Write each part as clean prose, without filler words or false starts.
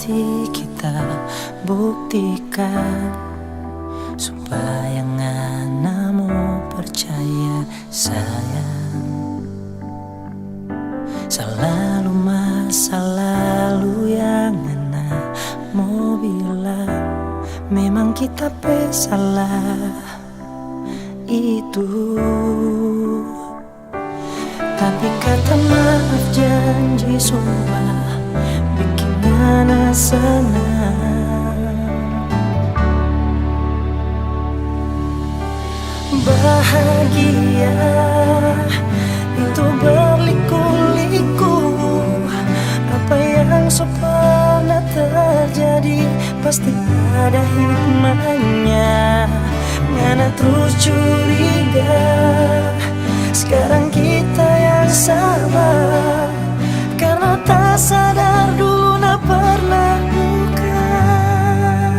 masih kita buktikan, supaya ngana mau percaya sayang. Selalu masa lalu yang ngana mau bilang, memang kita salah itu. Tapi kata maaf, janji, sumpah bikin ngana senang. Bahagia itu berliku-liku, apa yang pernah terjadi pasti ada hikmahnya. Ngana terus curiga, sekarang kita yang sabar, karena tak sadar dulu nak pernah bukan.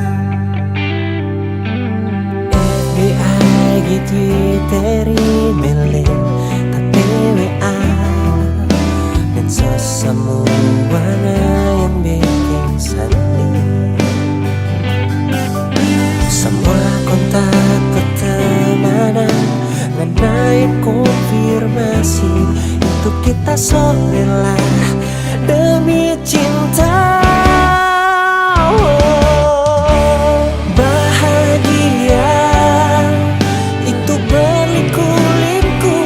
FBI gitu teri melin tapi WA dan semuanya yang bikin sedih. Semua kontak pertemanan nganain konfirmasi, itu kita rela demi cinta. Bahagia itu berliku-liku,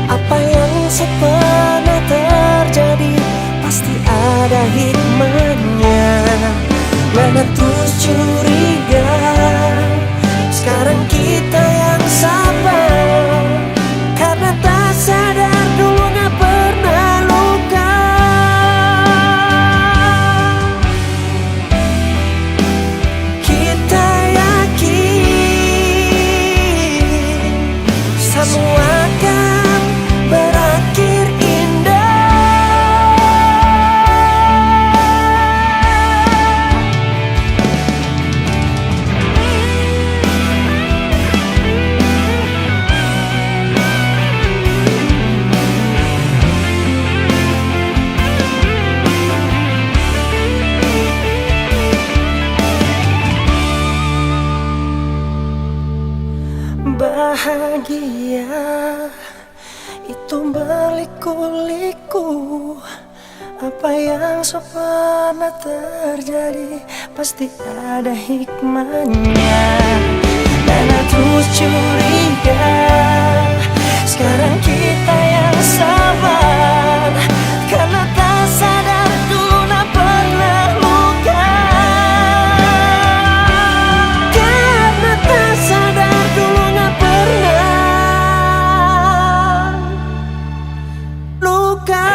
apa yang pernah terjadi pasti ada hikmahnya. Ngana terus curiga, sekarang kita yang sabar, karena tak sadar dulu gak pernah luka. Kita yakin semua akan berakhir indah. Bahagia itu berliku-liku, apa yang pernah terjadi pasti ada hikmahnya. Dan terus curiga, sekarang kita yang sabar, karena tak sadar dulu nak pernah luka. Karena tak sadar dulu nak pernah luka.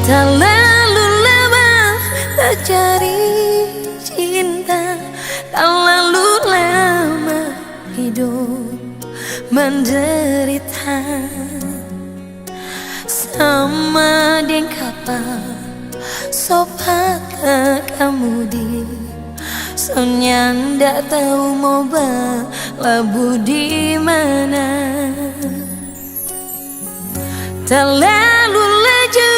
Terlalu lama terjadi cinta, terlalu lama hidup menderita. Sama dengan kapal sopat kamu di Sonyang ndak tahu mau berlabuh di mana. Terlalu laju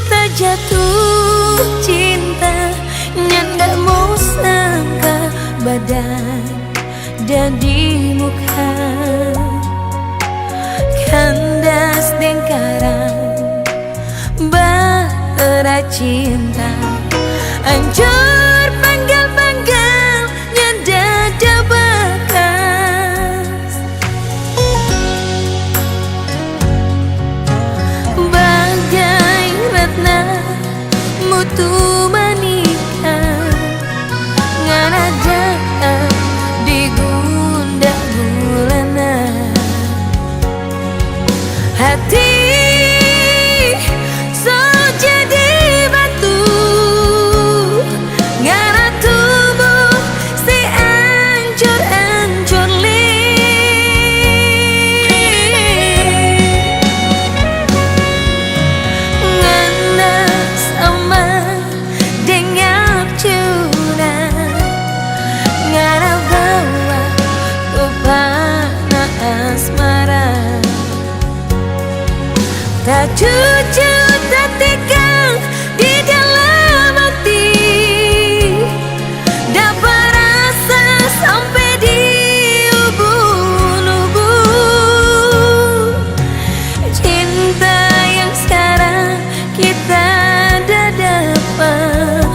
terjatuh cinta, nyandak mau sangka badan dan di muka. Kandas dengkaran batera cinta, hancur panggal-panggal nyadada bekas. Bagai ratna hati so jadi batu, ngana tubuh si ancur-ancur li. Ngana sama dengan cuna, ngana bawa upana asmara. Tak jujur, tak tegang di dalam hati, dapat rasa sampai di ubun-ubun. Cinta yang sekarang kita dah dapat,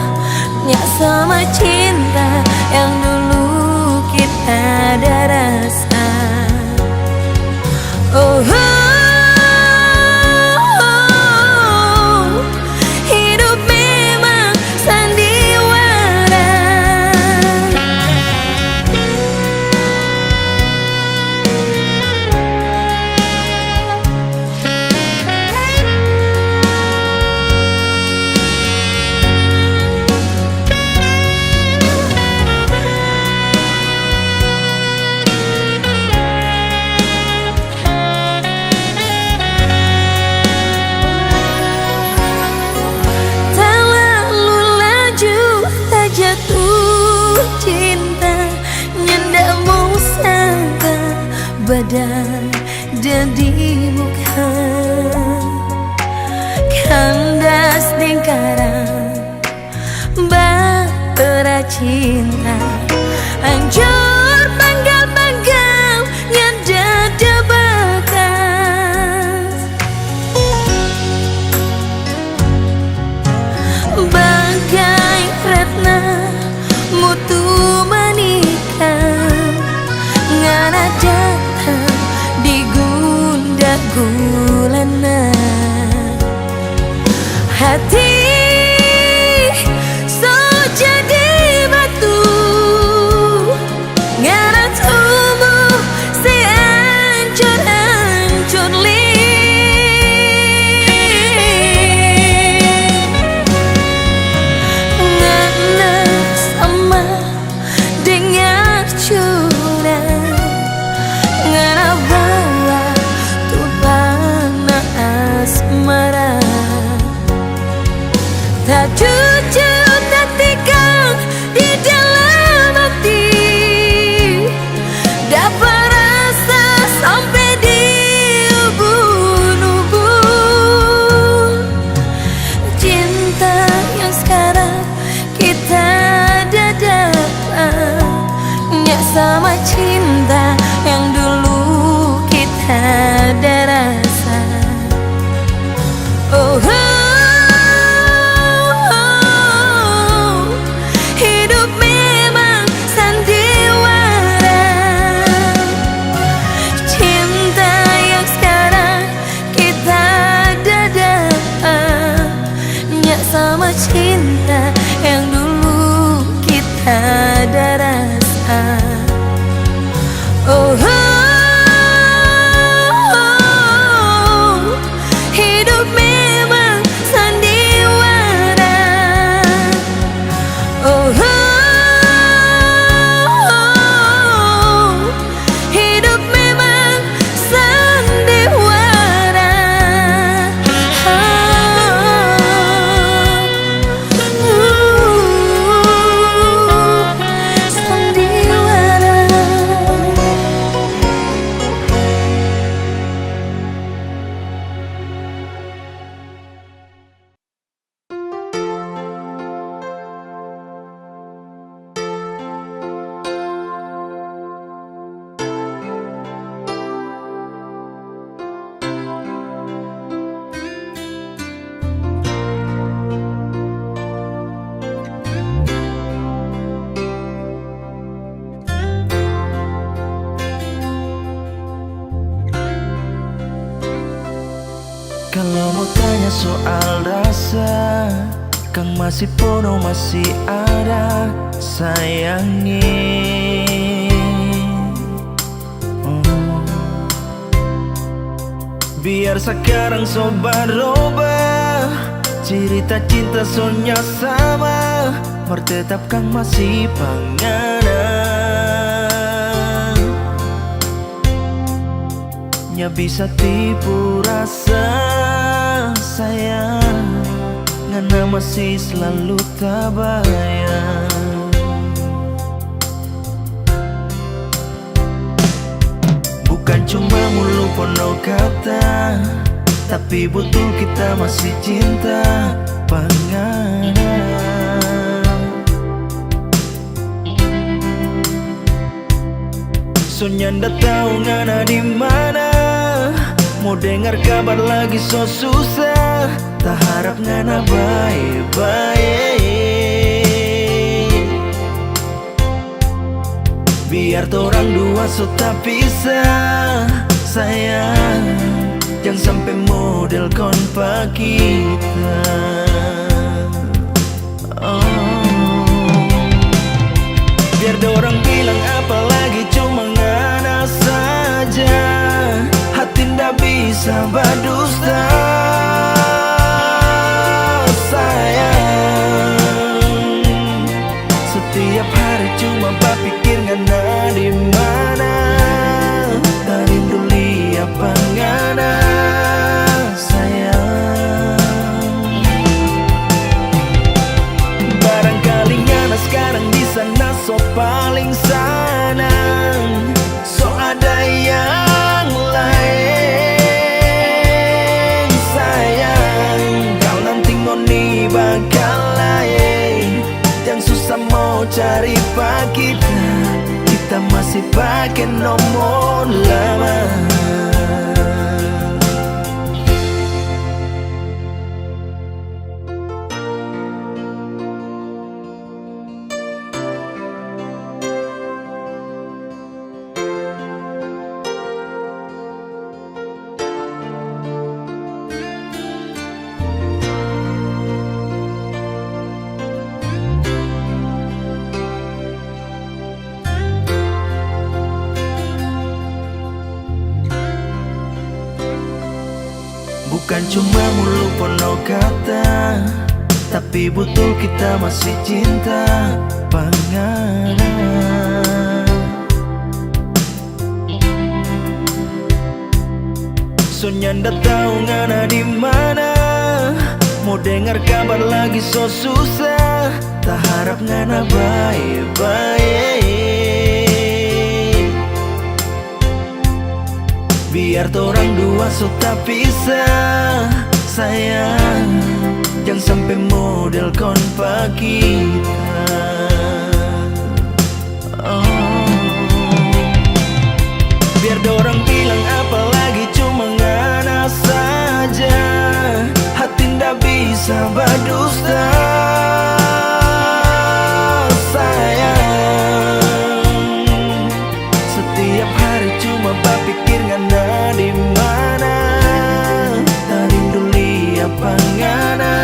nyak sama cinta yang dulu kita ada rasa. Oh, hidup memang sandiwara. Terlalu laju tak jatuh cinta, nyendak mau sangka badan dan di muka. Kandas lingkaran bahtera cinta, hancur panggal-panggal yang dada bekas. Bagai retna mutu menikah, ngana datang di gundak gulana. Hati so jadi batu, ngana tumbuh si ancur-ancur li. Ngana sama dengan cuna, ngana bawa tupana asmara. Tak jujur, tak tegang di dalam hati, dapat rasa sampai di ubun-ubun. Cinta yang sekarang kita dah dapat, nyak sama cinta yang dulu kita ada rasa. Oh, hidup memang sandiwara. Cinta yang sekarang kita dah dapat, nyak sama cinta yang dulu kita ada rasa. Oh, hidup memang sandiwara. Oh, hidup memang sandiwara. Sandiwara. Kalau mau tanya soal rasa, Kang masih penuh, masih ada sayangnya. Biar sekarang sobat robah, cerita cinta soalnya sama, bertetapkan masih panganan. Nya bisa tipu rasa sayang, ngana masih selalu tabayang. Bukan cuma mulu penuh kata, tapi betul kita masih cinta panganan. Soalnya ndak tahu ngana di mana, mau dengar kabar lagi so susah. Tak harap ngana baik-baik, biar torang dua so tak pisah. Sayang, jangan sampai model konpa kita. Biar dorang bilang apalagi cuma ngana saja, hati ndak bisa berdusta. Sayang, setiap hari cuma berpikir ngana di mana, tak rindu lihat ngana. Sayang, barangkali ngana sekarang di sana so paling senang, so ada yang lain. Sayang, kau nanti ngoni bakal lain, yang susah mau cari pak kita, kita masih pakai nomor lama. Bukan cuma mulu penuh kata, tapi betul kita masih cinta panganan. Soalnya ndak tahu ngana di mana, mau dengar kabar lagi so susah. Tak harap ngana baik-baik, biar torang dua so tak pisah. Sayang, jangan sampai model konpa kita. Biar dorang bilang apalagi cuma ngana saja, hati ndak bisa berdusta. Sayang, setiap hari cuma berpikir ngana di mana, tak rindu lihat ngana.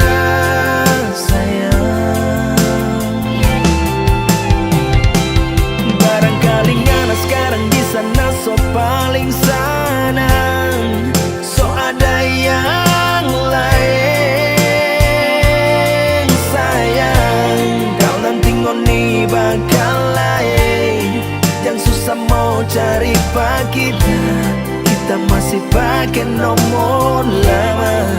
Sayang, barangkali ngana sekarang di sana so paling senang, so ada yang lain. Sayang, kau nanti ngoni bakal lain, yang susah mau cari pak kita, kita masih pakai nomor lama.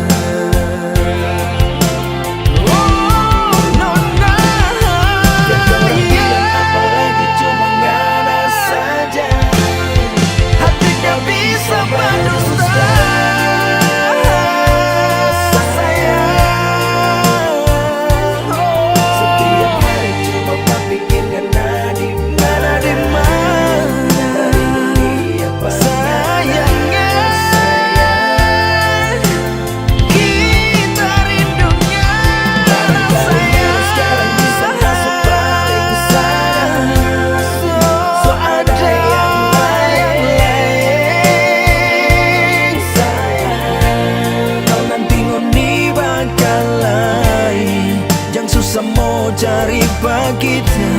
Cari pak kita,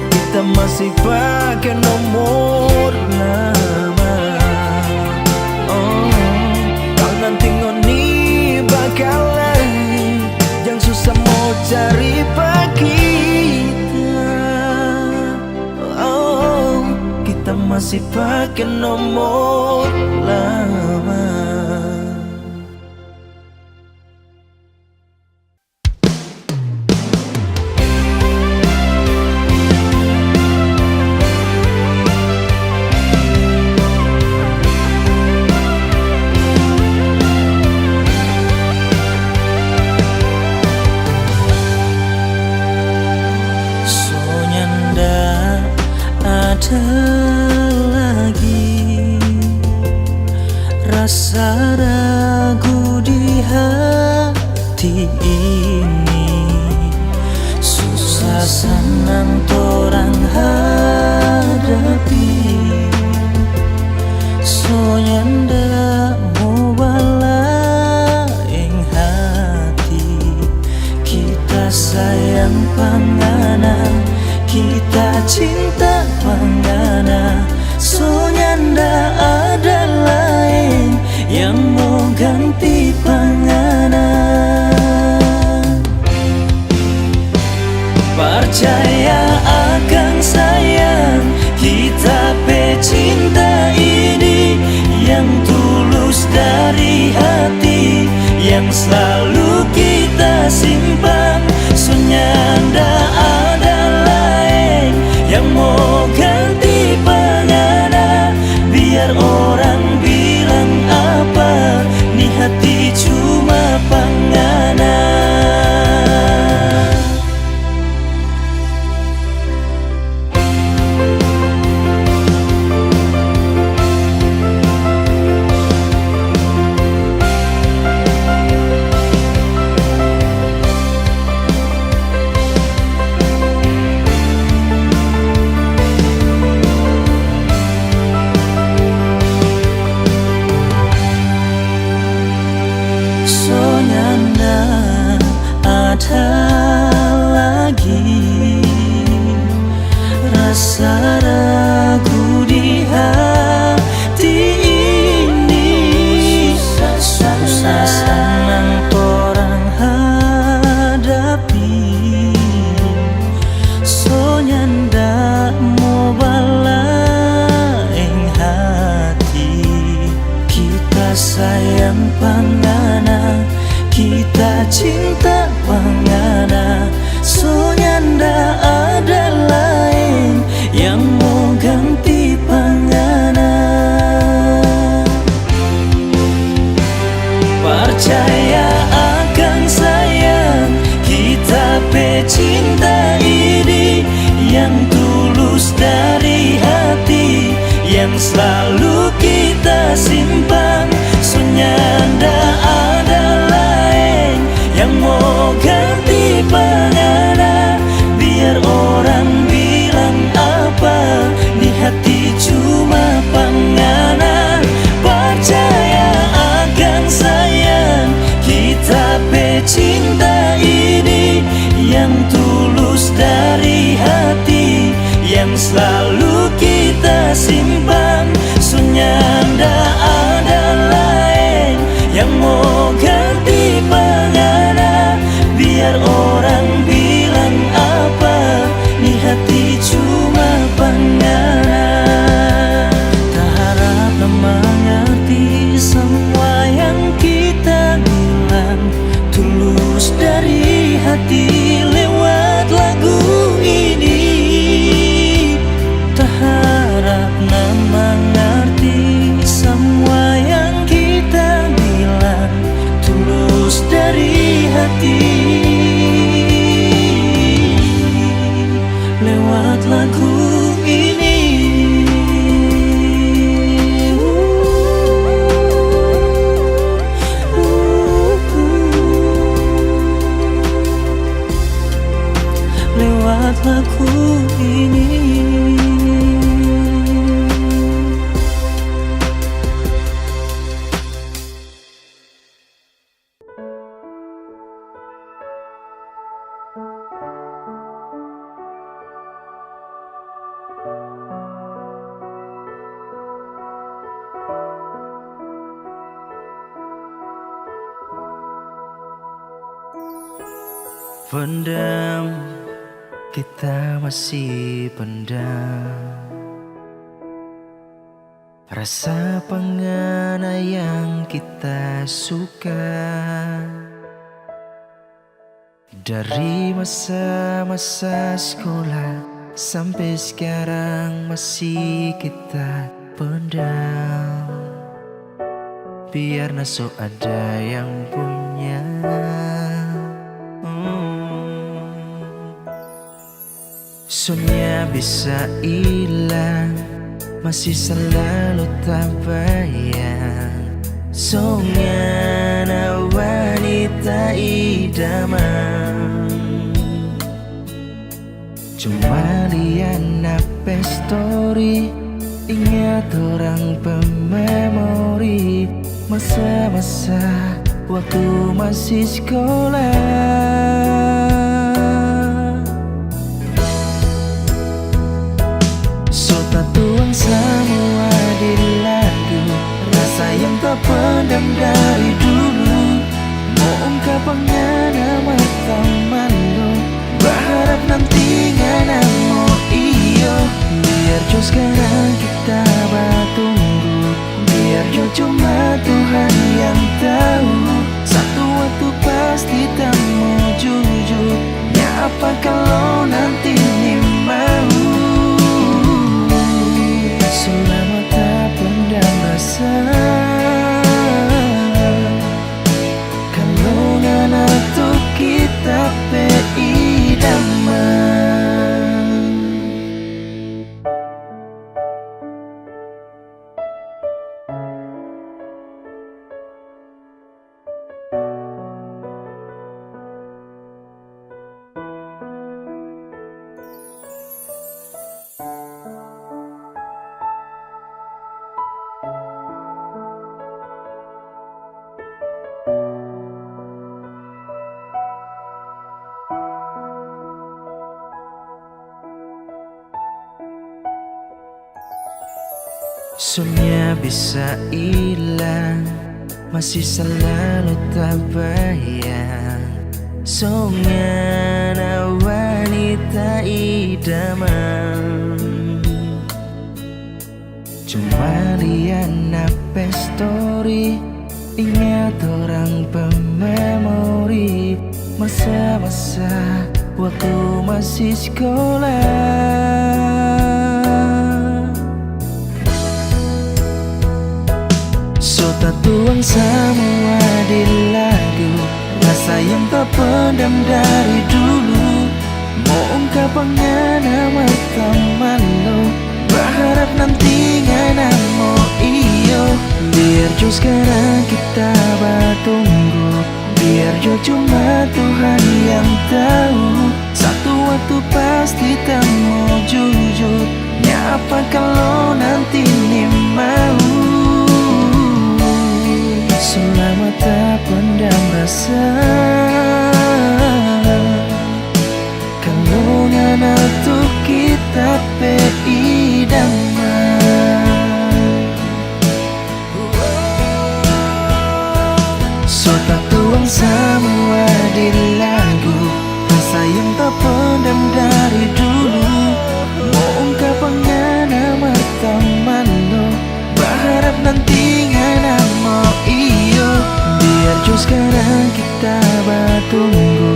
kita masih pakai nomor lama. Oh, kau masih pakai nomor lama. Lagi rasa ragu di hati ini, susah senang torang hadapi. Soalnya ndak mau balaing hati, kita sayang pangana, kita cinta pangana. Soalnya ndak ada lain yang mau ganti pangana. Percaya akan sayang kita pe cinta ini, yang tulus dari hati, yang selalu kita simpan. Soalnya ndak ada lain yang mau ganti pangana. Biar orang bilang apa, ni hati cuma pangana. Lagi rasa ragu di hati ini, susah senang torang hadapi. Soalnya ndak mau balaing hati, kita sayang pangana, kita cinta pangana. Soalnya ndak ada lain yang mau ganti pangana. Percaya akan sayang kita pe cinta ini, yang tulus dari hati, yang selalu kita simpan. Soalnya ndak ada lain yang mau ganti pangana. Biar orang bilang apa, ni hati cuma pangana. Percaya akan sayang kita pe cinta ini, yang tulus dari hati, yang selalu kita simpan. Soalnya ndak ada lain yang mau ganti pangana. Biar orang bilang apa, ni hati cuma pangana. Tak harap mengerti semua yang kita bilang, tulus dari hati lewat lagu ini. Tak harap mengerti semua yang kita bilang, tulus dari hati lewat lagu ini. Lewat lagu ini. Pendam, kita masih pendam. Rasa pengana yang kita suka dari masa-masa sekolah sampai sekarang masih kita pendam. Biar nasib ada yang punya. Sunnya bisa hilang, masih selalu tak bayang. Songnya na wanita idaman, cuma lihat nape story. Ingat orang pememori masa-masa waktu masih sekolah. Tuang semua di lagu, rasa yang tak pendam dari dulu. Mau ungkap pengana mata malu, berharap nanti ngana mau iyo. Biar jo sekarang kita bertunggu, biar jo cuma Tuhan yang tahu. Satu waktu pasti tak mau jujur, ya apa kalau nanti ni mau. Selama tak pendam rasa, kalau nana tuh kita idaman. Sunnya bisa hilang, masih selalu tak bayang. Songnya na wanita idaman, cuma lihat nape story. Ingat orang pememori masa-masa waktu masih sekolah. Tuang semua di lagu, rasa yang tak pendam dari dulu. Mau ungkap pengana mata malu, berharap nanti ngana mau iyo. Biar jo sekarang kita bertunggu, biar jo cuma Tuhan yang tahu. Satu waktu pasti tak mau jujur, ya apa kalau nanti ni mau. Selama tak pendam rasa, kalau ngana tuh kita idaman. Sota tuang semua di lagu, rasa yang tak pendam dari dulu. Mau ungkap pengana mata malu, berharap nanti ngana mau iyo. Biar jo sekarang kita bertunggu,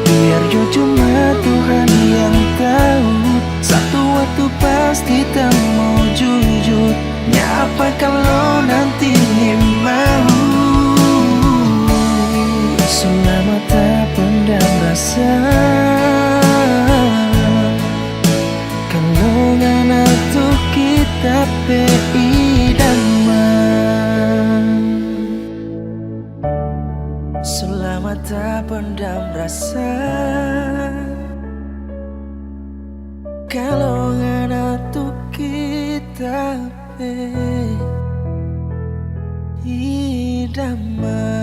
biar jo cuma Tuhan yang tahu. Satu waktu pasti tak mau jujur, ya apa kalau nanti ni mau. Selama tak pendam rasa, kalau ngana tuh kita idaman. Selama tak pendam rasa, kalau ngana tuh kita idaman.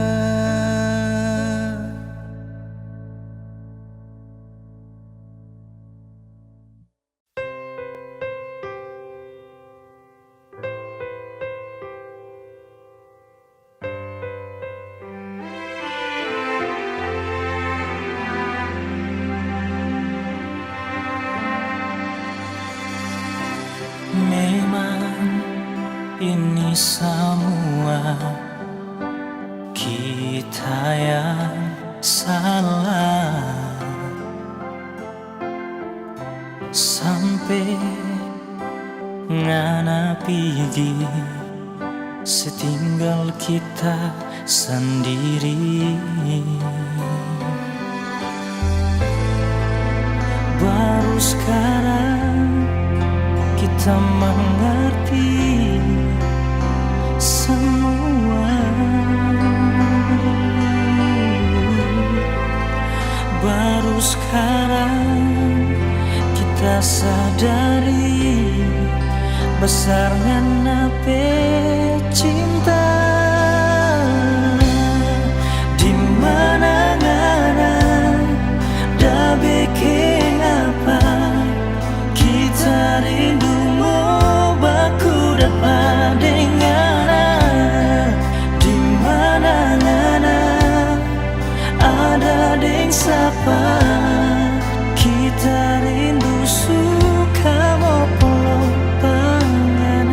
Memang ini yang salah. Sampai ngana pigi setinggal kita sendiri. Baru sekarang kita mengerti semua. Baru sekarang kita sadari besarnya nape cinta. Di mana ngana dah bikin apa kita rindu mau baku dapat dengar. Di mana ngana ada deng sapa kita rindu suka mau peluk panganan.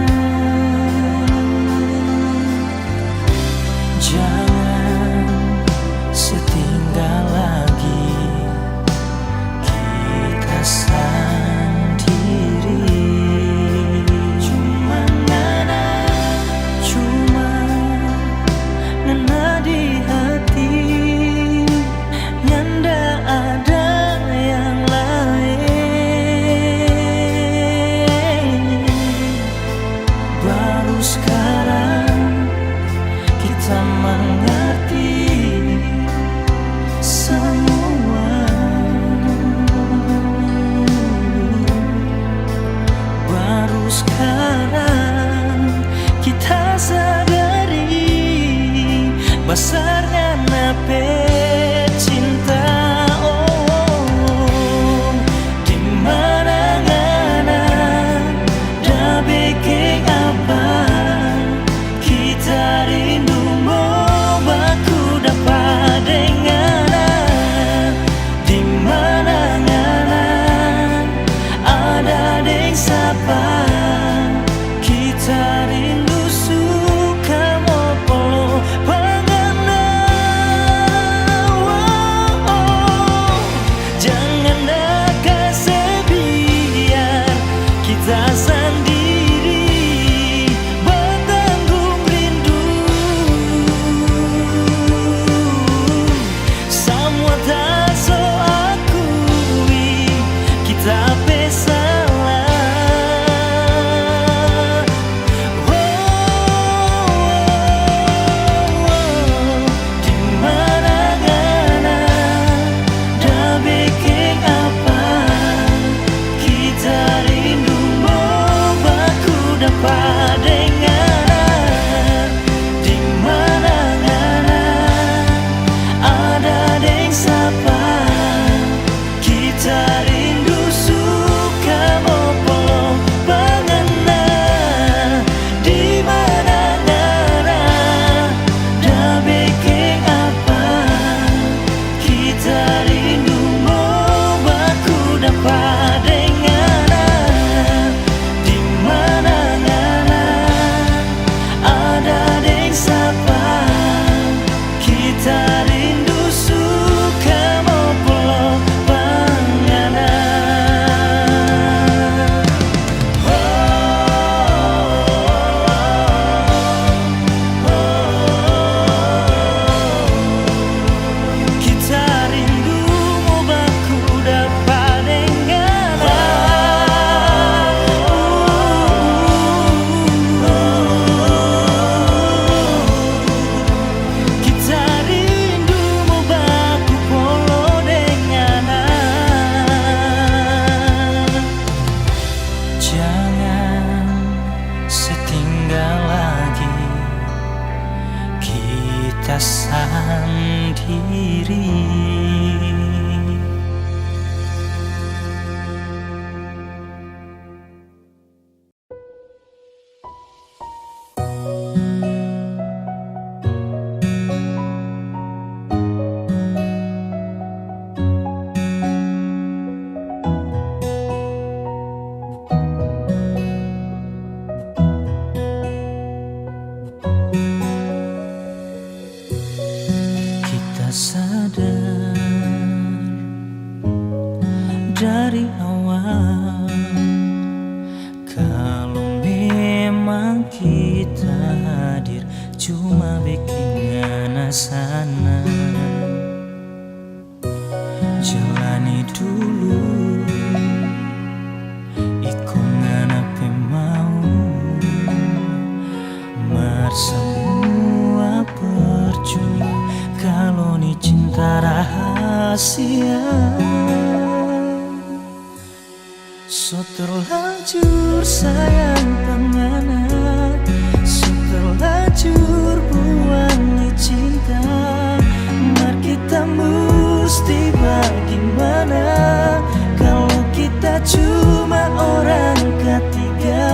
Jangan setinggal lagi kita sendiri. Cuma ngana di hati, nyanda ada yang lain. Baru sekarang kita mengerti sadar dari awal kalau memang kita hadir cuma bikin ngana sana. Jalani dulu iku ngana pe mau semua percuma kalau ni cinta rahasia. So terlanjur sayang pengana, so terlanjur buang ni cinta. Mar kita mesti bagaimana kalau kita cuma orang ketiga.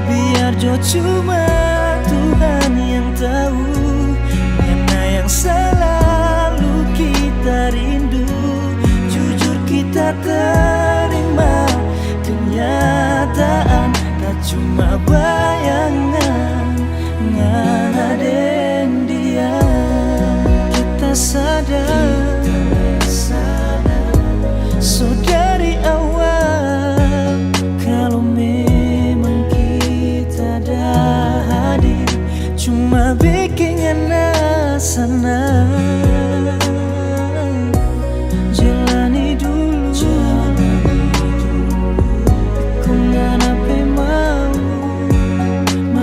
Biar jo cuma Tuhan yang tahu mana yang selalu kita rindu. Jujur kita terima kenyataan, tak cuma bayangan ngana den dia. Kita sadar, so dari awal kalau memang kita dah hadir cuma bikin ngana senang. Jalani dulu ku ngana pe mau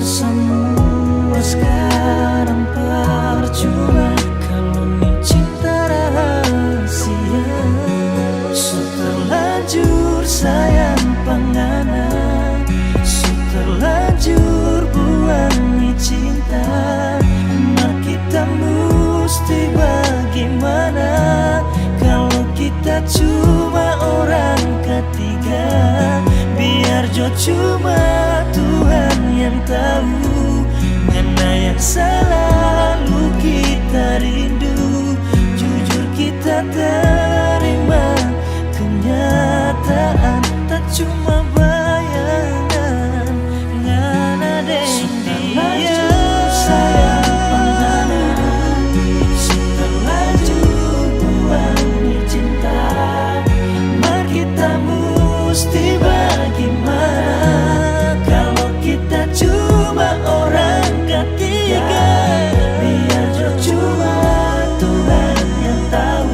semua sekarang percuma kalau ni cinta rahasia. So terlanjur sayang pengana, so terlanjur buang ni cinta. Mar kita mesti bagaimana kalau kita cuma orang ketiga. Biar jo cuma Tuhan yang tahu mana yang selalu kita rindu. Jujur kita terima kenyataan, tak cuma bayangan ngana den dia. Sayang pengana, terlanjur buang ni cinta. Mar kita mesti bagaimana kalau kita cuma orang ketiga. Biar jo cuma Tuhan yang tahu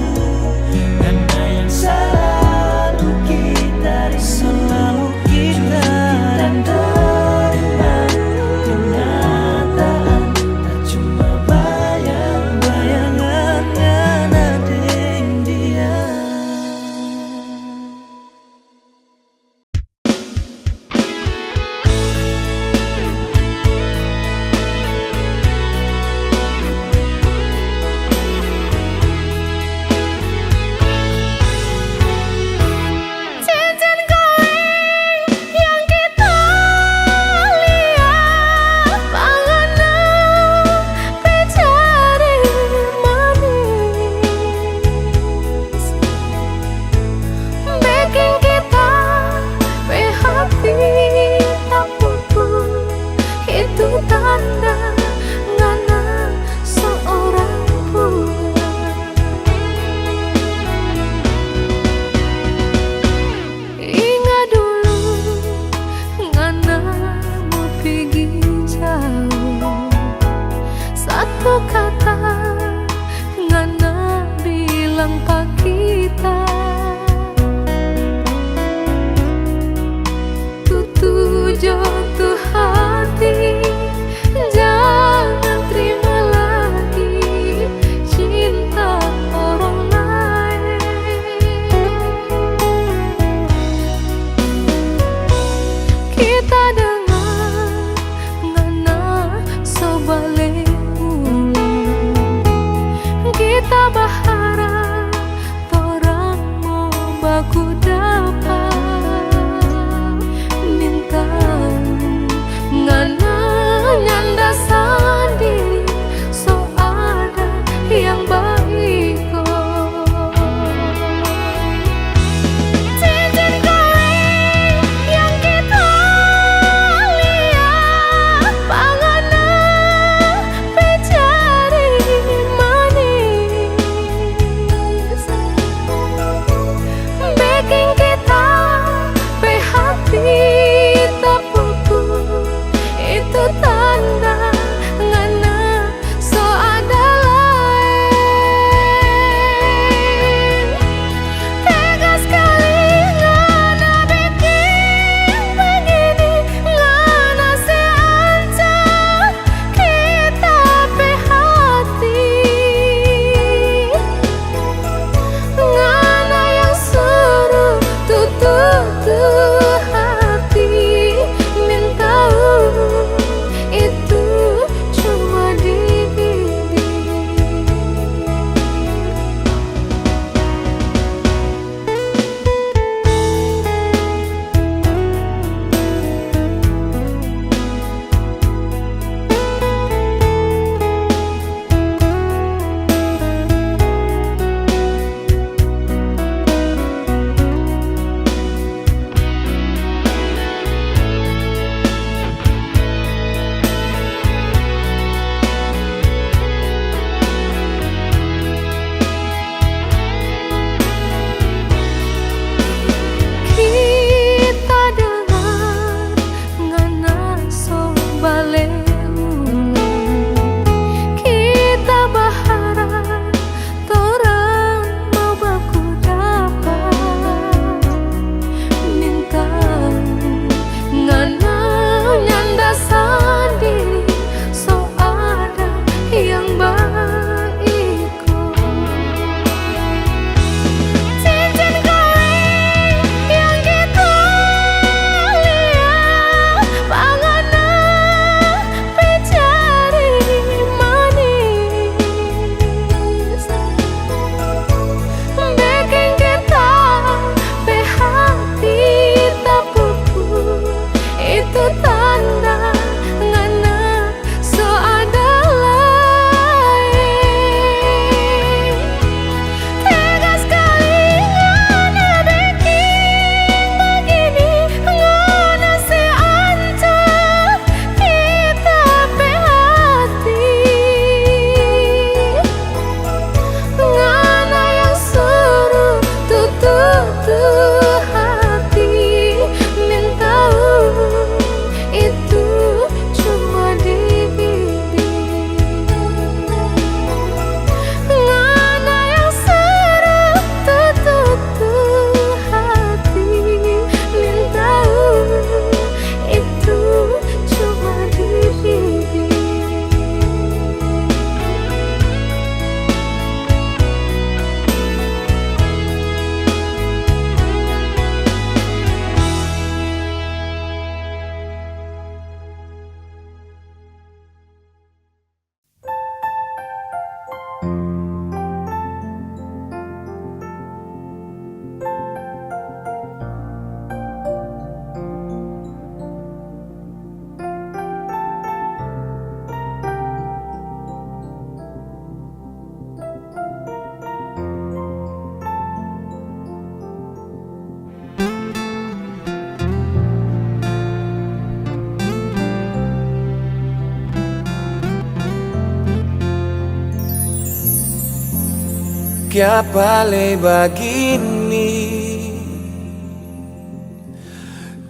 Kia pale bagini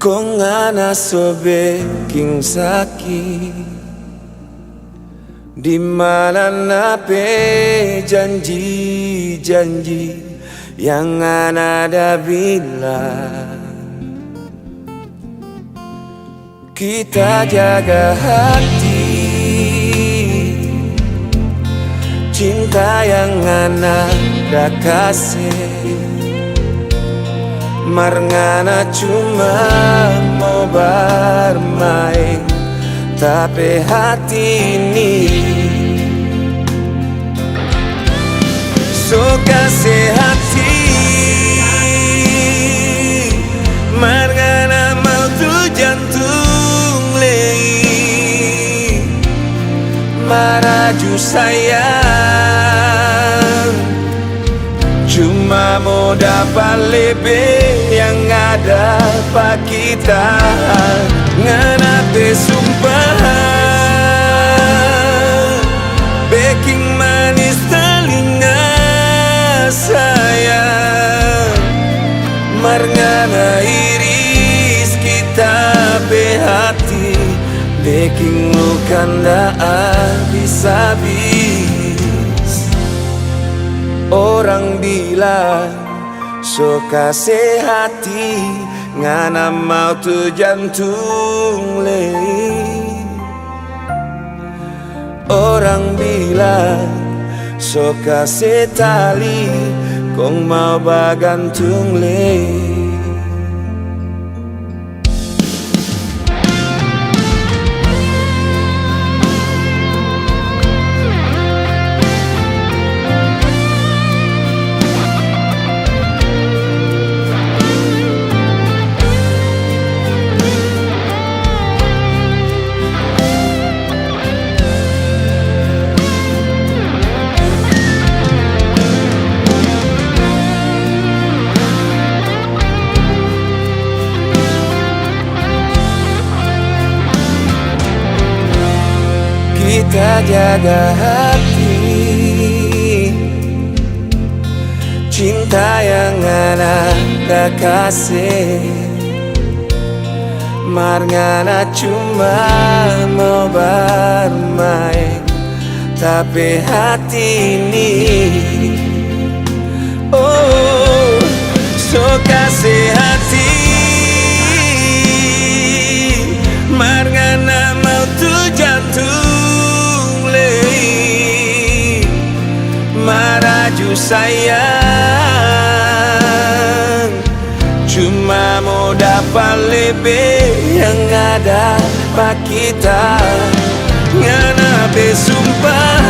kong ana sobe king saki di mana nape janji-janji yang ana ada bilang. Kita jaga hati, cinta yang ana da kasih, marngana cuma mau bermain, tapi hati ini so kasih hati, marngana mau tu jantung lei, maraju sayang, cuma mau dapat lebih yang ada pak kita, nganape sumpah, baking manis telinga sayang, marngana iris kita behati, baking lu kanda habis-habis. Orang bilang so kasih hati, ngana mau tu jantung lei. Orang bilang so kasih tali, kong mau bagantung lei. Kita jaga hati, cinta yang ana kasih, marngana cuma mau bermain, tapi hati ini oh so kasih hati, marngana mau tu jantung, maraju sayang, cuma mau dapat lebih yang ada pak kita, nganape sumpah,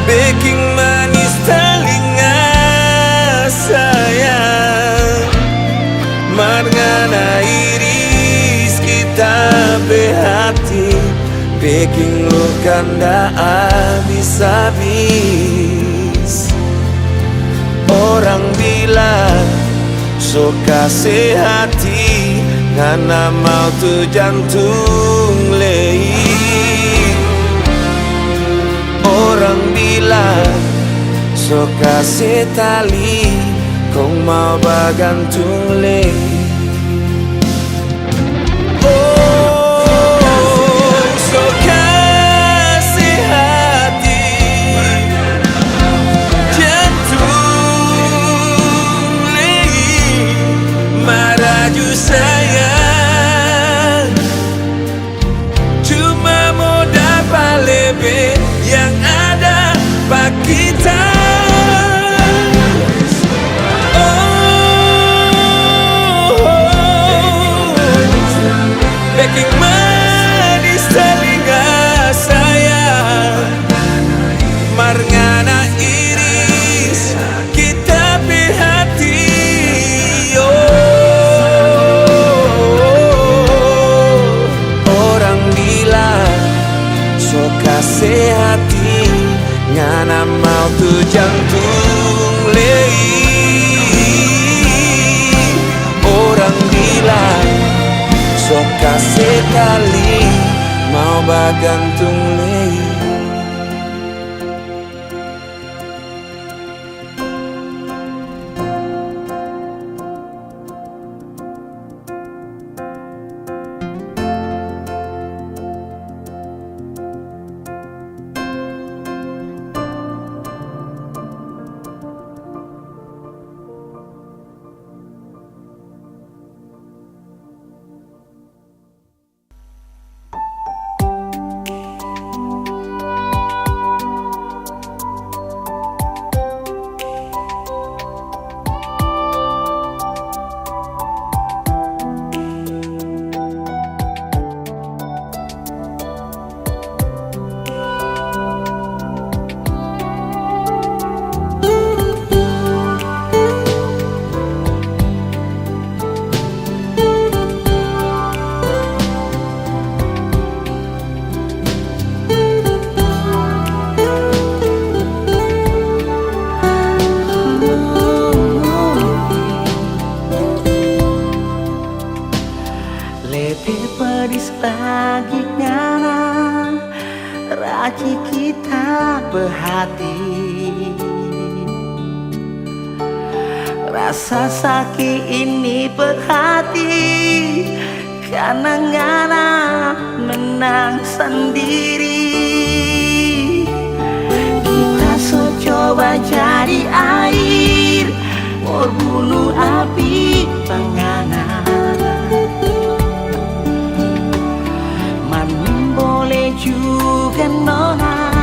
baking manis telinga sayang, marngana iris kita behati, baking lu kanda habis-habis. Orang bilang so kasih hati, ngana mau tu jantung lei. Orang bilang so kasih tali, kong mau bagantung lei. Maraju sayang, cuma mau dapat lebih yang ada pak kita. Baking manis telinga sayang, marngana iris kita behati. Kasih hati, ngana mau tu jantung lei. Orang bilang so kasih tali, mau bagantung lei. Rasa sakit ini berhati karena ngana menang sendiri. Kita so coba jadi air, berbunuh api pengana. Manin boleh juga nona,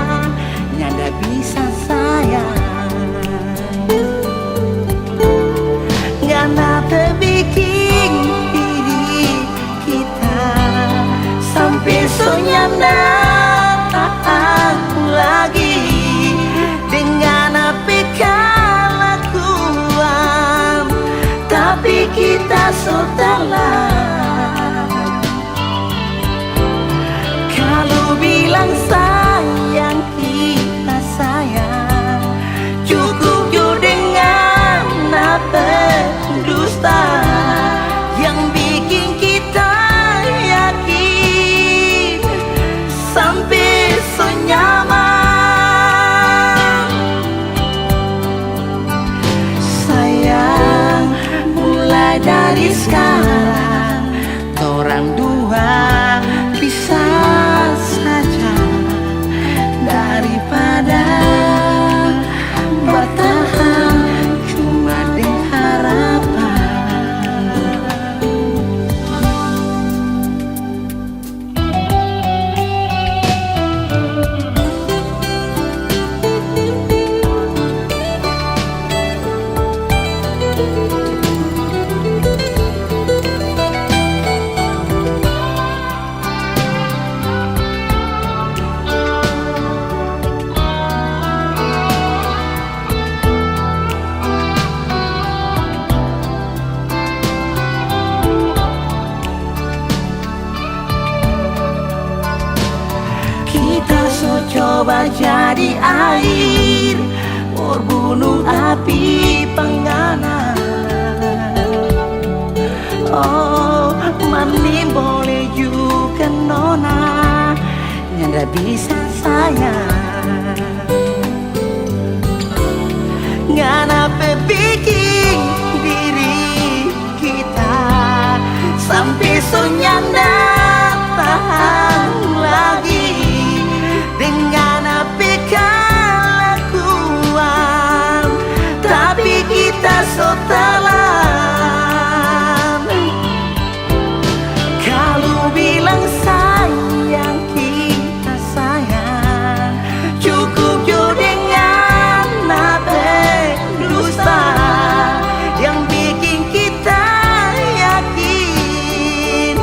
nyanda bisa sayang. Ngana terbikin diri kita sampai sonyanda lagi dengan apa kelakuan, tapi kita saudara. Kalau bilang sayang kita sayang, cukup jo dengan apa dusta yang bikin kita yakin sampai so nyaman. Sayang, mulai dari sekarang torang dua pisah saja, daripada bertahan cuma dengan harapan. Kita so coba jadi air, berbunuh api penggana. Oh, manin boleh juga nona, nyanda bisa sayang. Ngana bikin diri kita sampai so nyanda tahan lagi dengan apa kelakuan, tapi kita so telan. Kalau bilang sayang kita sayang, cukup jo dengan apa dusta yang bikin kita yakin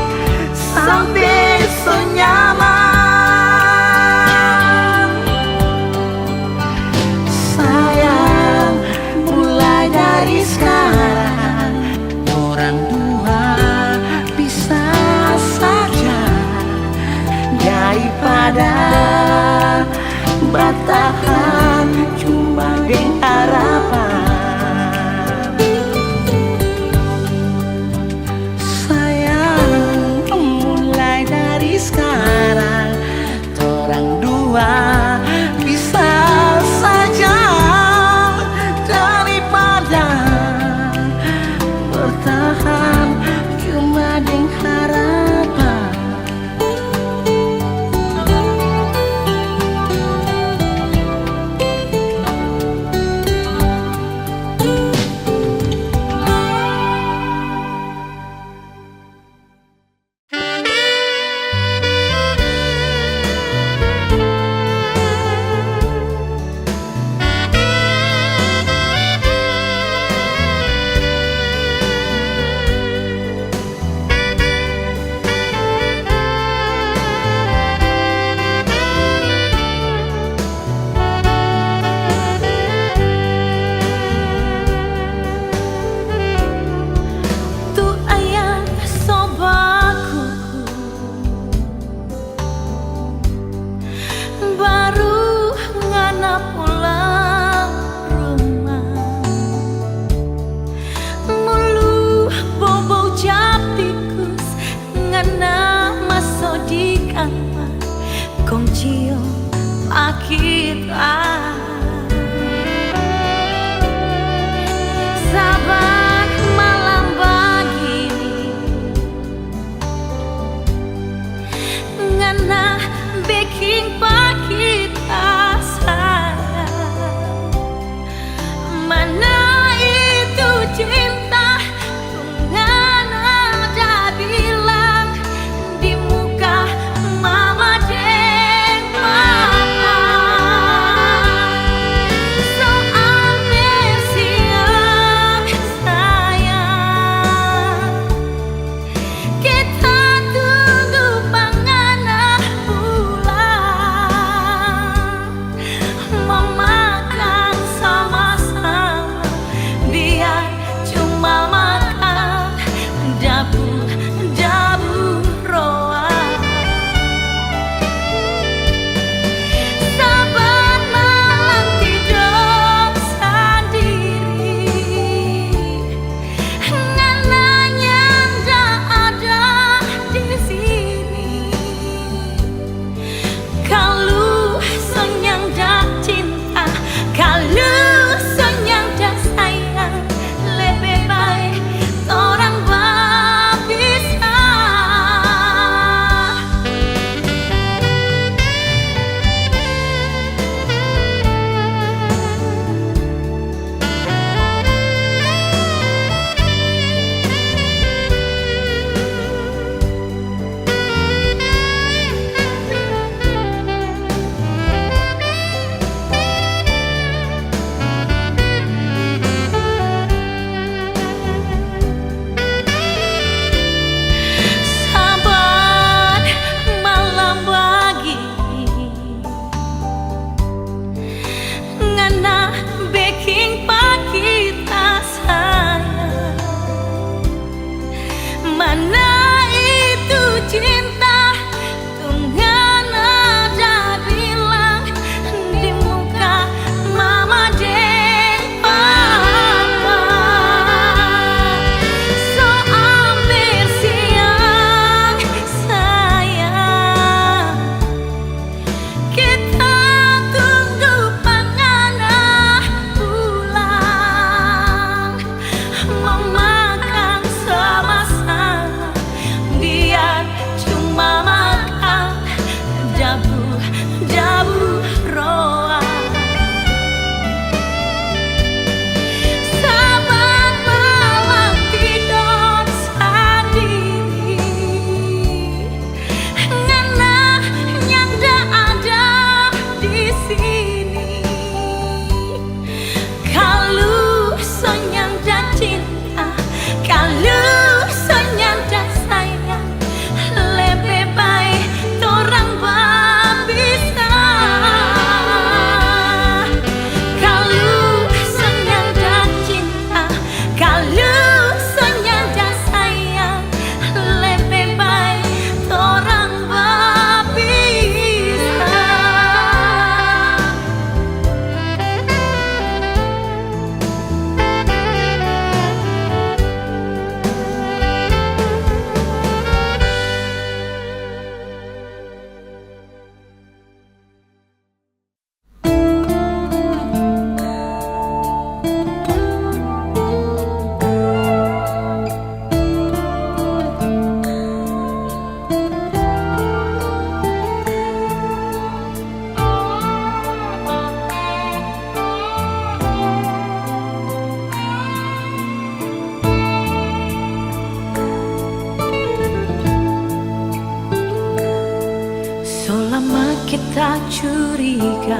jika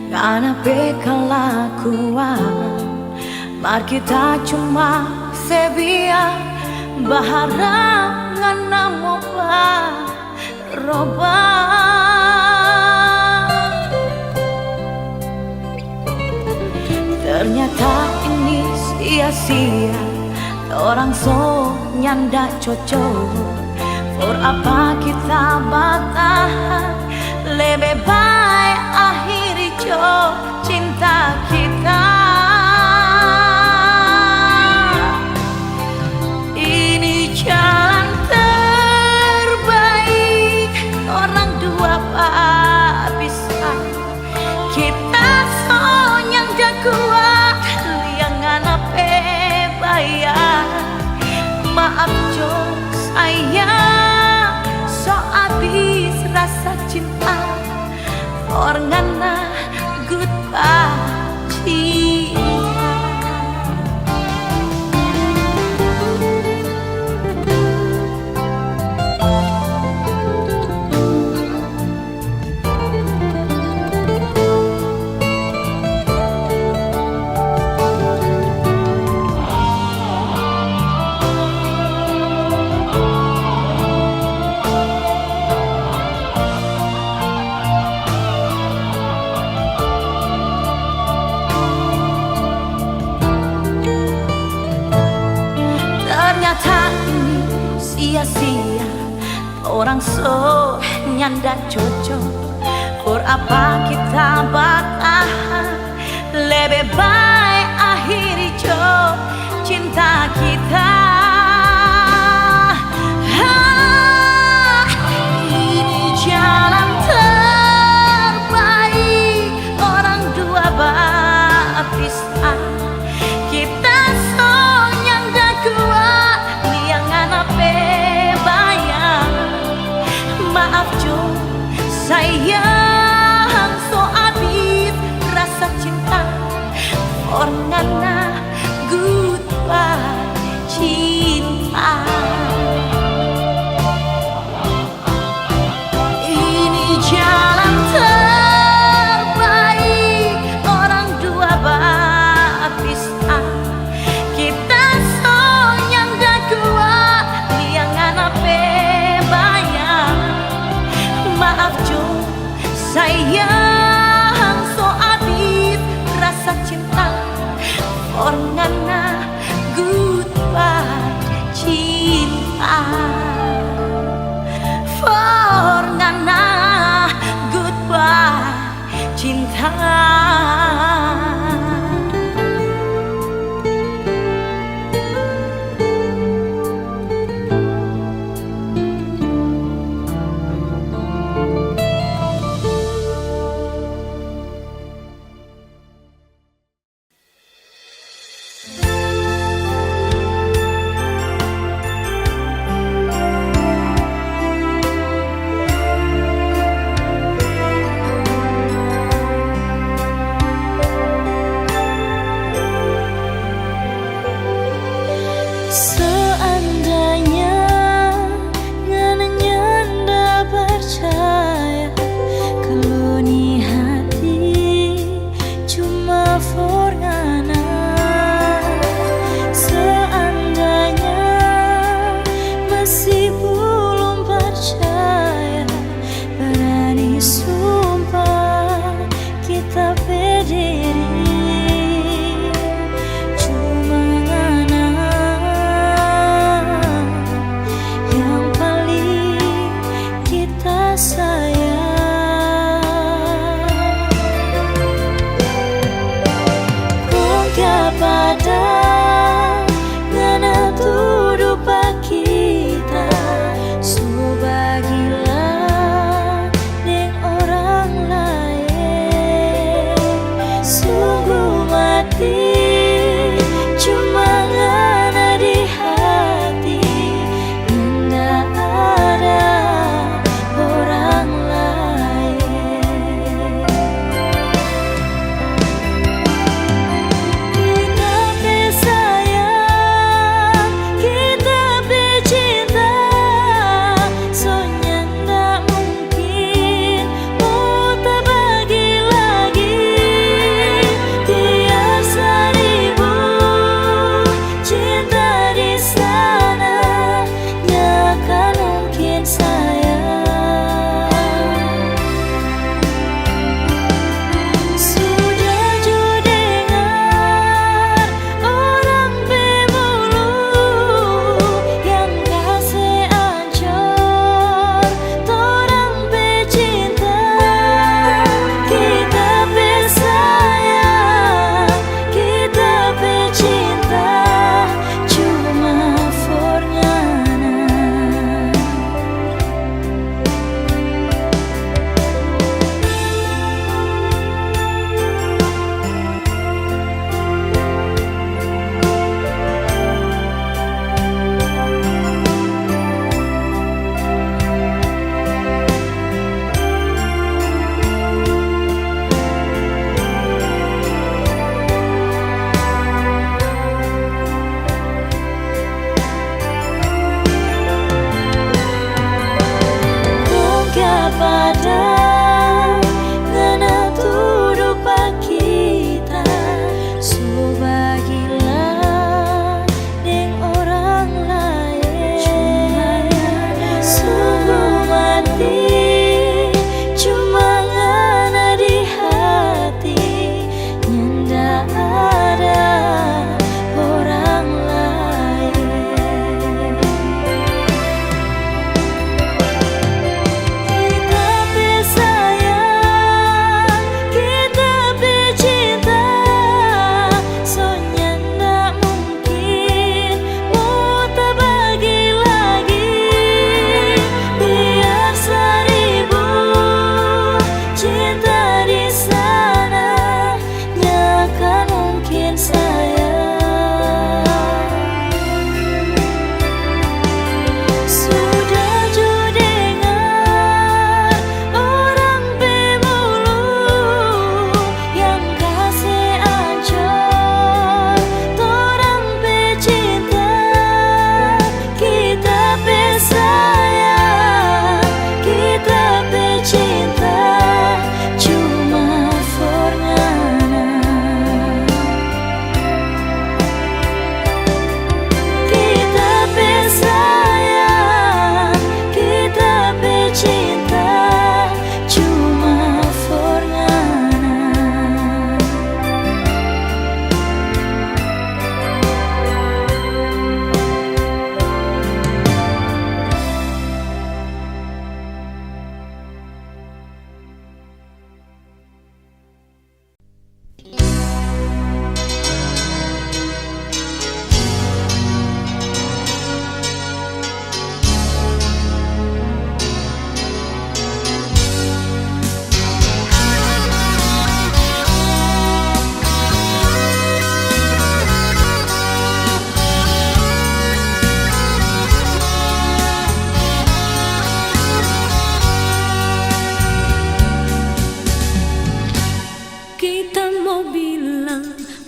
ngana pekalakuan mar kita cuma sebia baharap ngana moba roba. Ternyata ini sia-sia, orang so nyanda cocok. For apa kita bertahan, lebih baik akhiri cinta kita. Ini jalan terbaik, orang dua bisa. Kita so nyanda kuat, liangan apa bayar. Maaf Jo sayang, so habis rasa cinta. Orangana goodbye cinta. Ternyata ini sia-sia, orang so nyanda cocok. For apa kita bertahan, lebih baik akhiri cinta kita. Ini jalan terbaik, orang dua bisa. Kita so nyanda kuat, liangan apa bayang. Maaf Jo sayang, so habis rasa cinta. Orangana goodbye cinta. Ini jalan terbaik, orang dua bisa. Kita so nyanda kuat, liangan apa bayang. Maaf Jo sayang, so habis rasa cinta. Orangana goodbye cinta. Orangana goodbye cinta.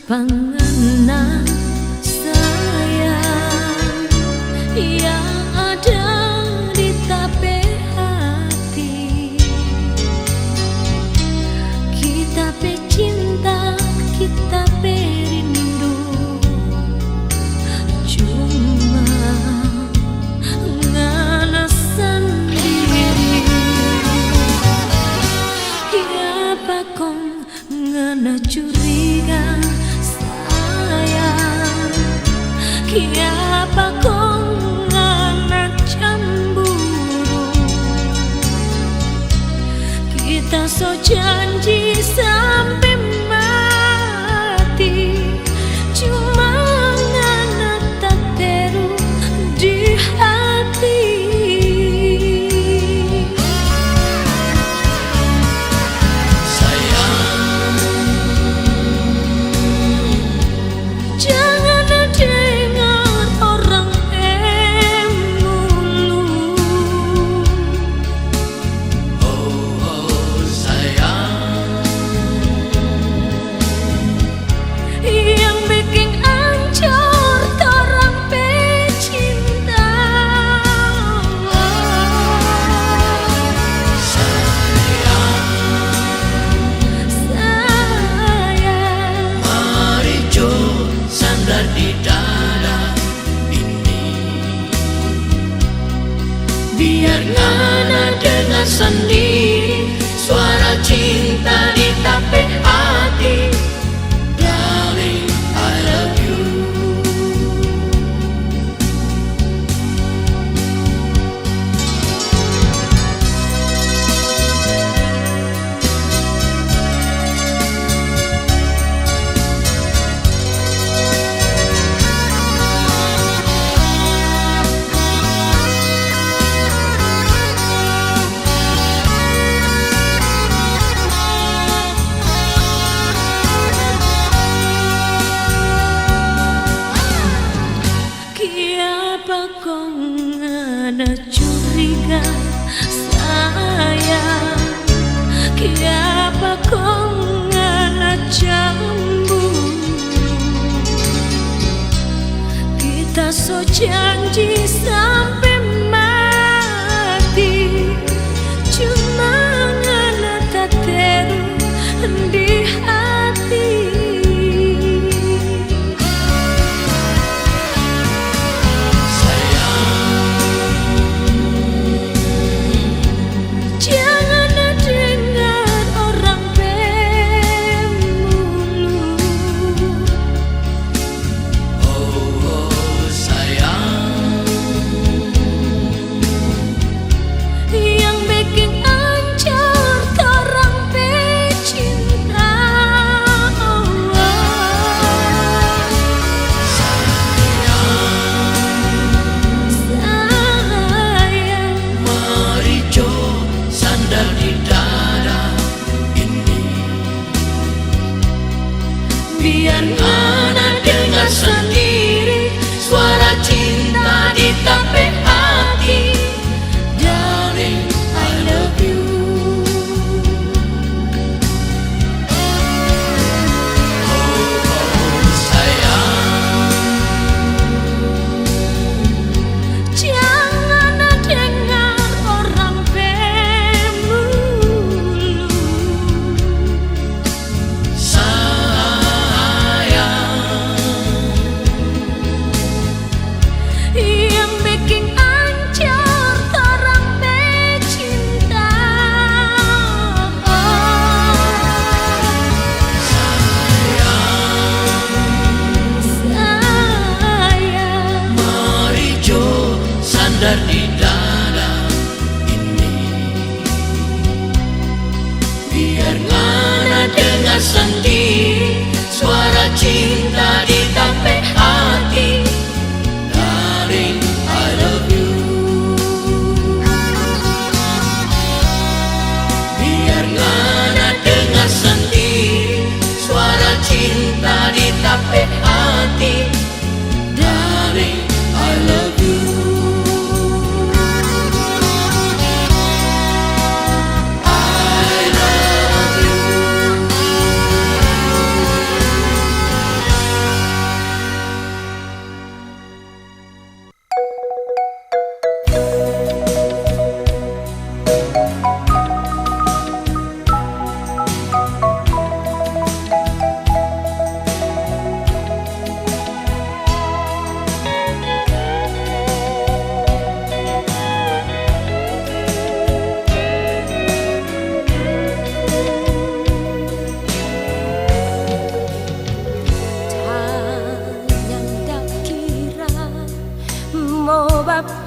Pengenang sayang yang ada di tape hati, kita pe cinta, kita pe rindu, cuma ngana sendiri. Siapa kong ngana curiga, kiapa kong ngana cemburu, kita so janji sampai mati, cuma ngana tak teru di hati. Sayang, jangan dengar orang mulu. oh sayang, Yang bikin ancur orang pecinta. Sayang, mari jo sandar di dada ini, biar ngana dengar sendiri suara cinta di tape hati. Darling, I love you. kiapa kong ada curiga sayang, kiapa kong ada cemburu, kita so janji sampai mati, cuma ngana tak teru di hati. Jangan dengar orang mulu. Oh sayang, Yang bikin ancur orang pecinta. Sayang, mari jo sandar di dada ini, biar cinta di tape hati. Darling, I love you. Biar ngana dengar sendiri suara cinta di tape hati. Darling, I love you.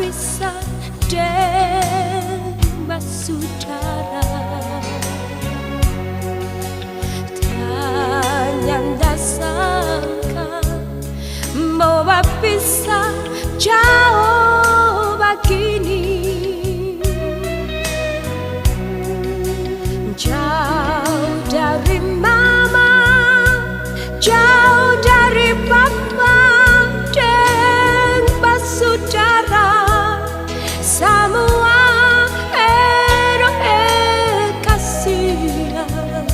Bisa dembas saudara Tanyanda sangka bahwa bisa jauh begini. Jauh dari mama, jauh dari papa, dembas saudara. Semua kasihan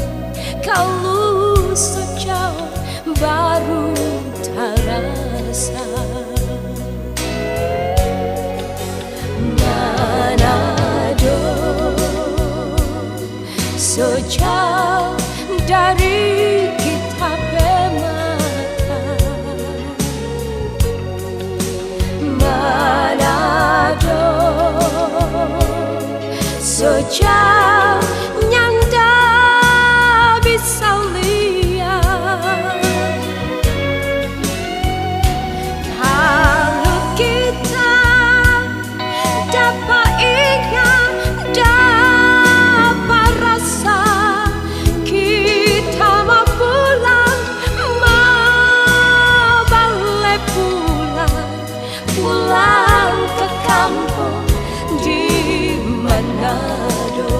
kalau sejauh baru terasa. Manado sejauh dari kita bermata. Manado sejauh nyanda bisa lihat. Kalau kita dapat ingat, dapat rasa, kita mau pulang, mau balik pulang ke kampung di Manado.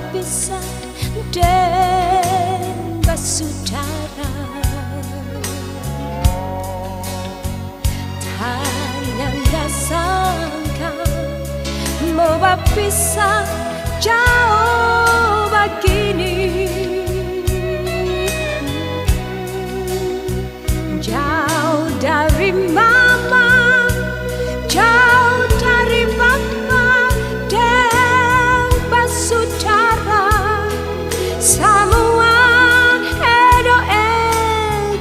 Bisa dembas saudara. Tanyanda sangka mau bisa jauh begini. Jauh dari mama, jauh dari papa, dembas saudara. Semua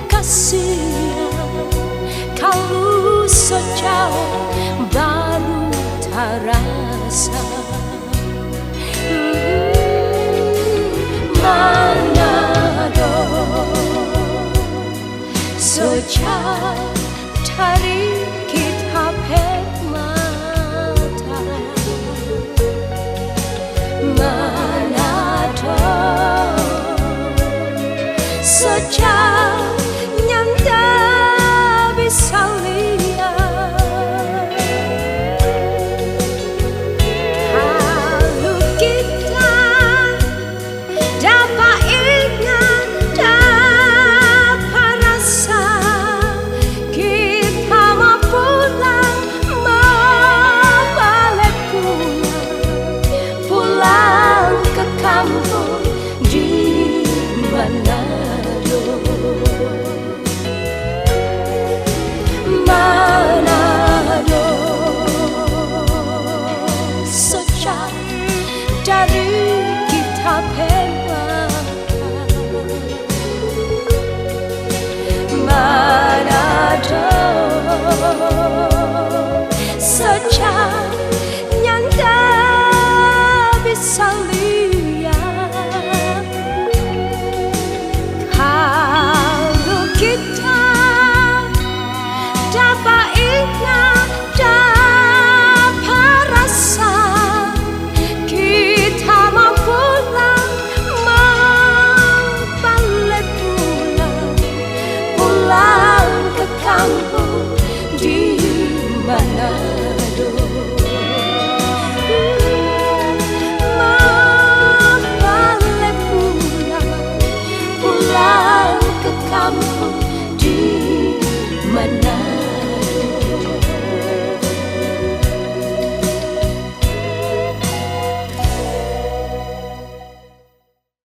kasihan kalau sejauh baru terasa. Manado sejauh dari kita bermata. Manado sejauh nyanda bisa lihat. Kalau kita dapat ingat, dapat rasa, kita mau pulang, mau balik pulang ke kampung di Manado. mana